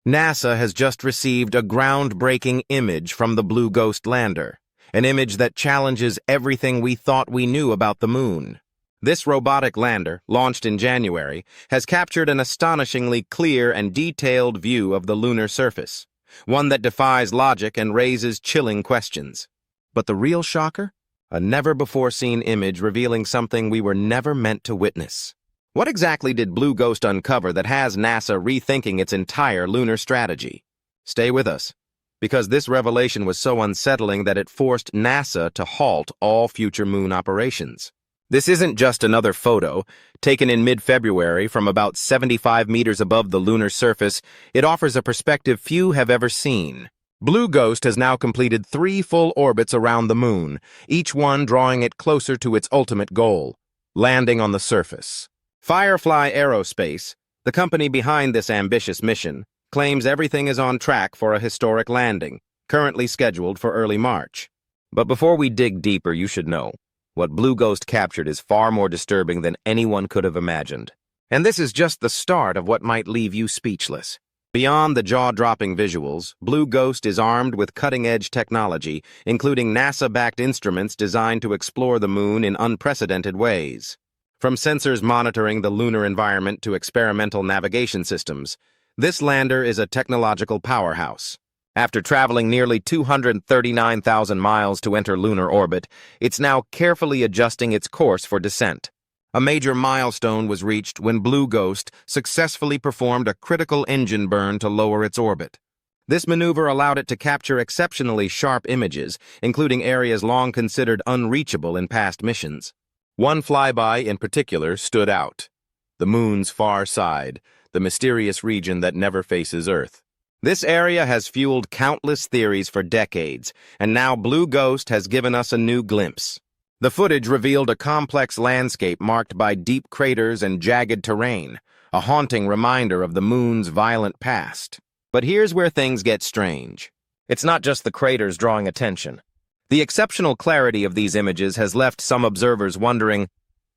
NASA has just received a groundbreaking image from the Blue Ghost lander, an image that challenges everything we thought we knew about the moon. This robotic lander, launched in January, has captured an astonishingly clear and detailed view of the lunar surface, one that defies logic and raises chilling questions. But the real shocker? A never-before-seen image revealing something we were never meant to witness. What exactly did Blue Ghost uncover that has NASA rethinking its entire lunar strategy? Stay with us, because this revelation was so unsettling that it forced NASA to halt all future moon operations. This isn't just another photo, taken in mid-February from about 75 meters above the lunar surface. It offers a perspective few have ever seen. Blue Ghost has now completed 3 full orbits around the moon, each one drawing it closer to its ultimate goal, landing on the surface. Firefly Aerospace, the company behind this ambitious mission, claims everything is on track for a historic landing, currently scheduled for early March. But before we dig deeper, you should know, what Blue Ghost captured is far more disturbing than anyone could have imagined. And this is just the start of what might leave you speechless. Beyond the jaw-dropping visuals, Blue Ghost is armed with cutting-edge technology, including NASA-backed instruments designed to explore the moon in unprecedented ways. From sensors monitoring the lunar environment to experimental navigation systems, this lander is a technological powerhouse. After traveling nearly 239,000 miles to enter lunar orbit, it's now carefully adjusting its course for descent. A major milestone was reached when Blue Ghost successfully performed a critical engine burn to lower its orbit. This maneuver allowed it to capture exceptionally sharp images, including areas long considered unreachable in past missions. One flyby in particular stood out: the moon's far side, the mysterious region that never faces Earth. This area has fueled countless theories for decades, and now Blue Ghost has given us a new glimpse. The footage revealed a complex landscape marked by deep craters and jagged terrain, a haunting reminder of the moon's violent past. But here's where things get strange. It's not just the craters drawing attention. The exceptional clarity of these images has left some observers wondering,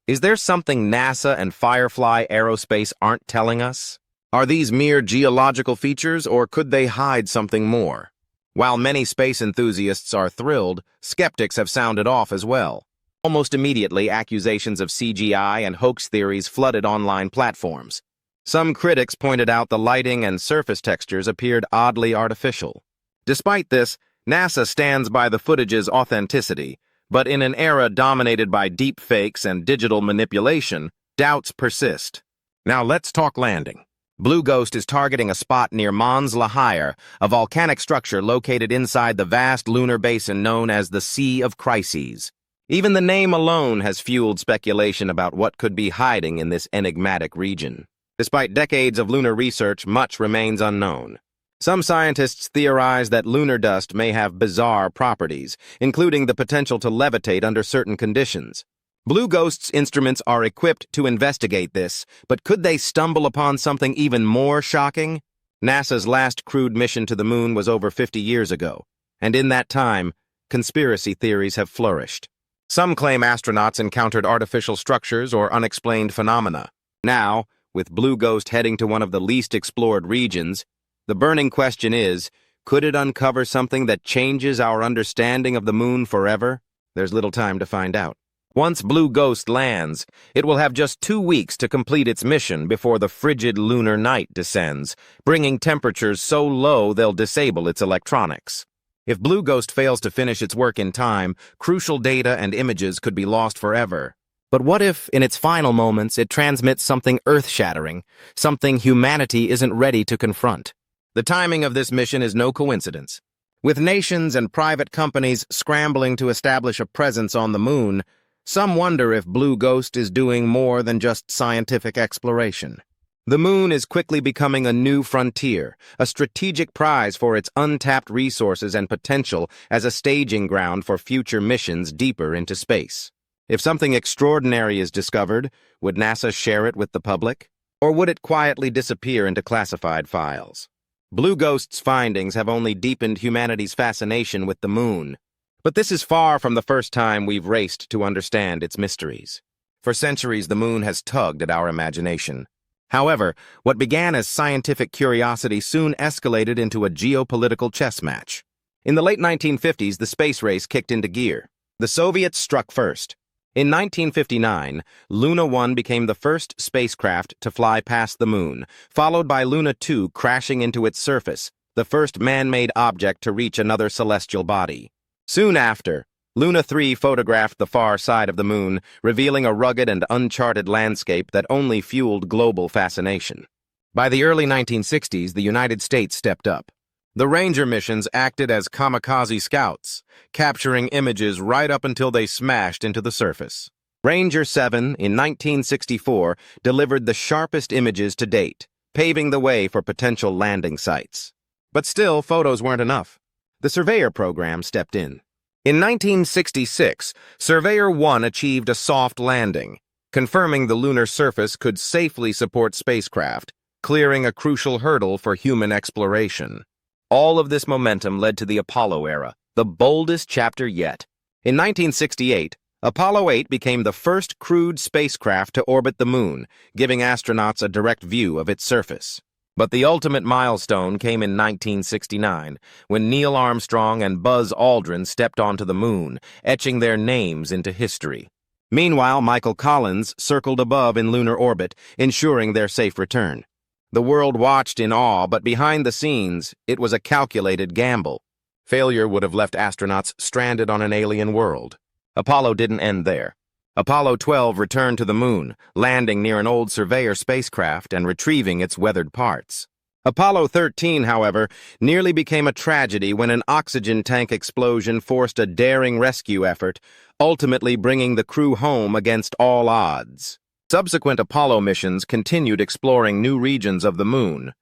is there something NASA and Firefly Aerospace aren't telling us? Are these mere geological features, or could they hide something more? While many space enthusiasts are thrilled, skeptics have sounded off as well. Almost immediately, accusations of CGI and hoax theories flooded online platforms. Some critics pointed out the lighting and surface textures appeared oddly artificial. Despite this, NASA stands by the footage's authenticity, but in an era dominated by deep fakes and digital manipulation, doubts persist. Now let's talk landing. Blue Ghost is targeting a spot near Mons Lahire, a volcanic structure located inside the vast lunar basin known as the Sea of Crises. Even the name alone has fueled speculation about what could be hiding in this enigmatic region. Despite decades of lunar research, much remains unknown. Some scientists theorize that lunar dust may have bizarre properties, including the potential to levitate under certain conditions. Blue Ghost's instruments are equipped to investigate this, but could they stumble upon something even more shocking? NASA's last crewed mission to the moon was over 50 years ago, and in that time, conspiracy theories have flourished. Some claim astronauts encountered artificial structures or unexplained phenomena. Now, with Blue Ghost heading to one of the least explored regions, the burning question is, could it uncover something that changes our understanding of the moon forever? There's little time to find out. Once Blue Ghost lands, it will have just 2 weeks to complete its mission before the frigid lunar night descends, bringing temperatures so low they'll disable its electronics. If Blue Ghost fails to finish its work in time, crucial data and images could be lost forever. But what if, in its final moments, it transmits something earth-shattering, something humanity isn't ready to confront? The timing of this mission is no coincidence. With nations and private companies scrambling to establish a presence on the moon, some wonder if Blue Ghost is doing more than just scientific exploration. The moon is quickly becoming a new frontier, a strategic prize for its untapped resources and potential as a staging ground for future missions deeper into space. If something extraordinary is discovered, would NASA share it with the public? Or would it quietly disappear into classified files? Blue Ghost's findings have only deepened humanity's fascination with the moon. But this is far from the first time we've raced to understand its mysteries. For centuries, the moon has tugged at our imagination. However, what began as scientific curiosity soon escalated into a geopolitical chess match. In the late 1950s, the space race kicked into gear. The Soviets struck first. In 1959, Luna 1 became the first spacecraft to fly past the moon, followed by Luna 2 crashing into its surface, the first man-made object to reach another celestial body. Soon after, Luna 3 photographed the far side of the moon, revealing a rugged and uncharted landscape that only fueled global fascination. By the early 1960s, the United States stepped up. The Ranger missions acted as kamikaze scouts, capturing images right up until they smashed into the surface. Ranger 7, in 1964, delivered the sharpest images to date, paving the way for potential landing sites. But still, photos weren't enough. The Surveyor program stepped in. In 1966, Surveyor 1 achieved a soft landing, confirming the lunar surface could safely support spacecraft, clearing a crucial hurdle for human exploration. All of this momentum led to the Apollo era, the boldest chapter yet. In 1968, Apollo 8 became the first crewed spacecraft to orbit the moon, giving astronauts a direct view of its surface. But the ultimate milestone came in 1969, when Neil Armstrong and Buzz Aldrin stepped onto the moon, etching their names into history. Meanwhile, Michael Collins circled above in lunar orbit, ensuring their safe return. The world watched in awe, but behind the scenes, it was a calculated gamble. Failure would have left astronauts stranded on an alien world. Apollo didn't end there. Apollo 12 returned to the moon, landing near an old Surveyor spacecraft and retrieving its weathered parts. Apollo 13, however, nearly became a tragedy when an oxygen tank explosion forced a daring rescue effort, ultimately bringing the crew home against all odds. Subsequent Apollo missions continued exploring new regions of the moon.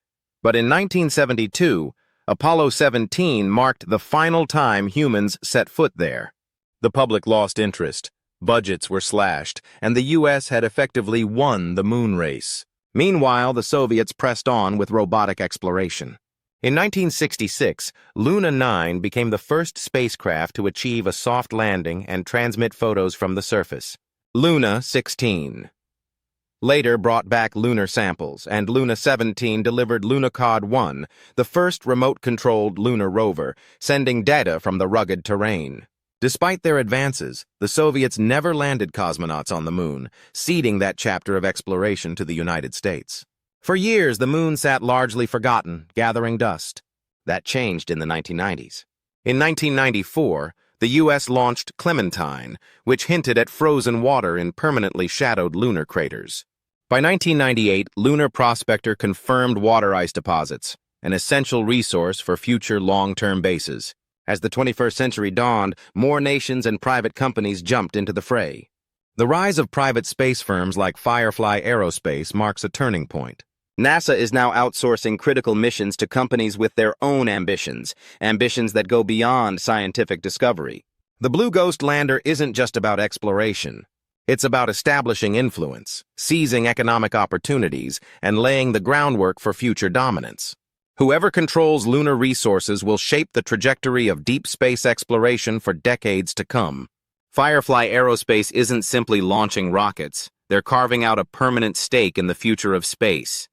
But in 1972, Apollo 17 marked the final time humans set foot there. The public lost interest. Budgets were slashed, and the U.S. had effectively won the moon race. Meanwhile, the Soviets pressed on with robotic exploration. In 1966, Luna 9 became the first spacecraft to achieve a soft landing and transmit photos from the surface. Luna 16 later brought back lunar samples, and Luna 17 delivered Lunokhod 1, the first remote-controlled lunar rover, sending data from the rugged terrain. Despite their advances, the Soviets never landed cosmonauts on the moon, ceding that chapter of exploration to the United States. For years, the moon sat largely forgotten, gathering dust. That changed in the 1990s. In 1994, the U.S. launched Clementine, which hinted at frozen water in permanently shadowed lunar craters. By 1998, Lunar Prospector confirmed water ice deposits, an essential resource for future long-term bases. As the 21st century dawned, more nations and private companies jumped into the fray. The rise of private space firms like Firefly Aerospace marks a turning point. NASA is now outsourcing critical missions to companies with their own ambitions that go beyond scientific discovery. The Blue Ghost lander isn't just about exploration. It's about establishing influence, seizing economic opportunities, and laying the groundwork for future dominance. Whoever controls lunar resources will shape the trajectory of deep space exploration for decades to come. Firefly Aerospace isn't simply launching rockets. They're carving out a permanent stake in the future of space.